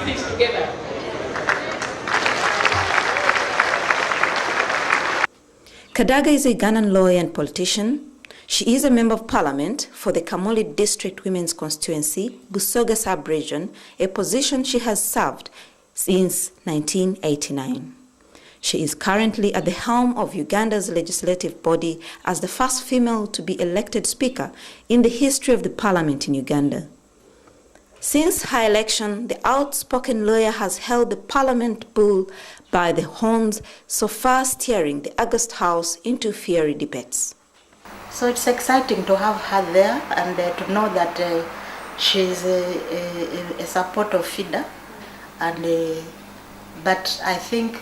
things together. Kadaga is a Ugandan lawyer and politician. She is a member of parliament for the Kamuli District Women's Constituency, Busoga Sub-Region, a position she has served since 1989. She is currently at the helm of Uganda's legislative body as the first female to be elected speaker in the history of the parliament in Uganda. Since her election, the outspoken lawyer has held the parliament bull by the horns, so far steering the August House into fiery debates. So it's exciting to have her there and to know that she's a supporter of FIDA, but I think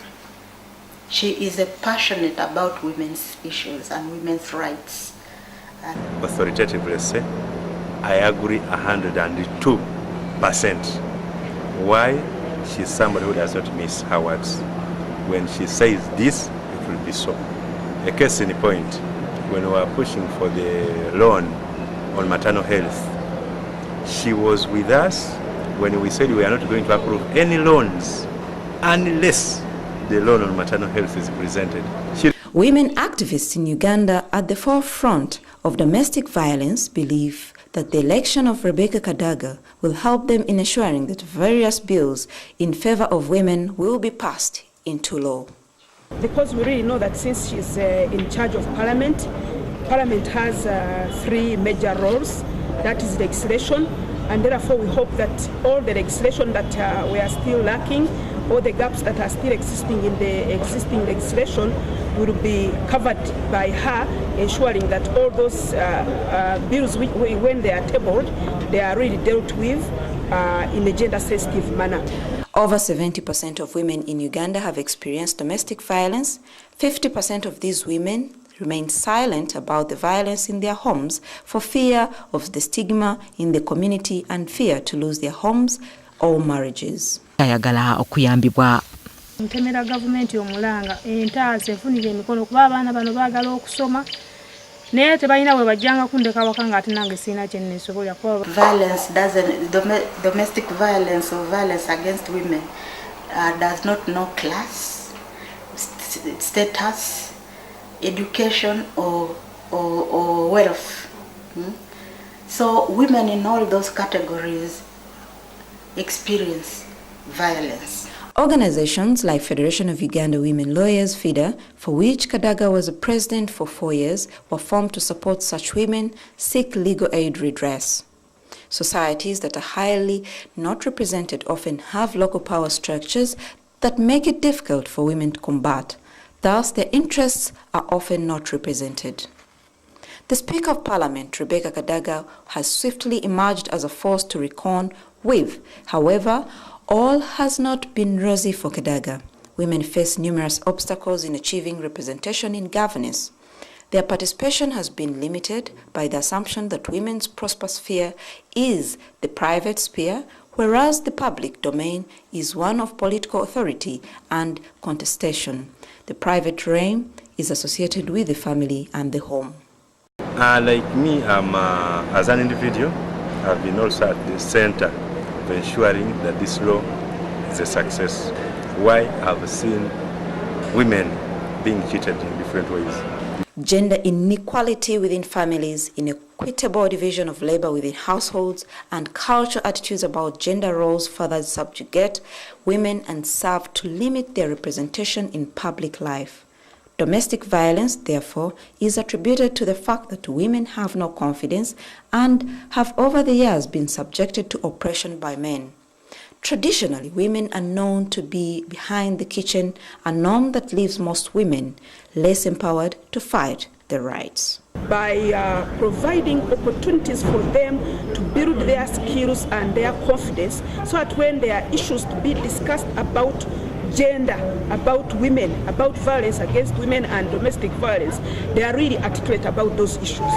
she is passionate about women's issues and women's rights. Authoritatively say, I agree 102%. Why? She's somebody who does not miss her words. When she says this, it will be so. A case in point, when we were pushing for the loan on maternal health, she was with us when we said we are not going to approve any loans unless the loan on maternal health is presented. Women activists in Uganda at the forefront of domestic violence believe that the election of Rebecca Kadaga will help them in ensuring that various bills in favor of women will be passed into law. Because we really know that since she's in charge of Parliament, Parliament has three major roles, that is legislation, and therefore we hope that all the legislation that we are still lacking, all the gaps that are still existing in the existing legislation will be covered by her, ensuring that all those bills, when they are tabled, they are really dealt with in a gender-sensitive manner. Over 70% of women in Uganda have experienced domestic violence. 50% of these women remain silent about the violence in their homes for fear of the stigma in the community and fear to lose their homes or marriages. Ayagala okuyambibwa ntemera government omulanga entaase efunira emikono kuba abaana bano baagala okusoma naye tebalina bwe bajjanga kundeka waka nga ate nange sirina kye nneesobolera kuba domestic violence or violence against women does not know class, status, education or wealth. So women in all those categories experience violence. Organizations like Federation of Uganda Women Lawyers, FIDA, for which Kadaga was a president for 4 years, were formed to support such women seek legal aid redress. Societies that are highly not represented often have local power structures that make it difficult for women to combat. Thus, their interests are often not represented. The Speaker of Parliament, Rebecca Kadaga, has swiftly emerged as a force to reckon with. However, all has not been rosy for Kadaga. Women face numerous obstacles in achieving representation in governance. Their participation has been limited by the assumption that women's prosperous sphere is the private sphere, whereas the public domain is one of political authority and contestation. The private realm is associated with the family and the home. Like me, as an individual, I've been also at the center of ensuring that this law is a success. Why? I've seen women being cheated in different ways. Gender inequality within families, inequitable division of labor within households, and cultural attitudes about gender roles further subjugate women and serve to limit their representation in public life. Domestic violence, therefore, is attributed to the fact that women have no confidence and have over the years been subjected to oppression by men. Traditionally, women are known to be behind the kitchen, a norm that leaves most women less empowered to fight their rights. By providing opportunities for them to build their skills and their confidence, so that when there are issues to be discussed about gender, about women, about violence against women and domestic violence, they are really articulate about those issues.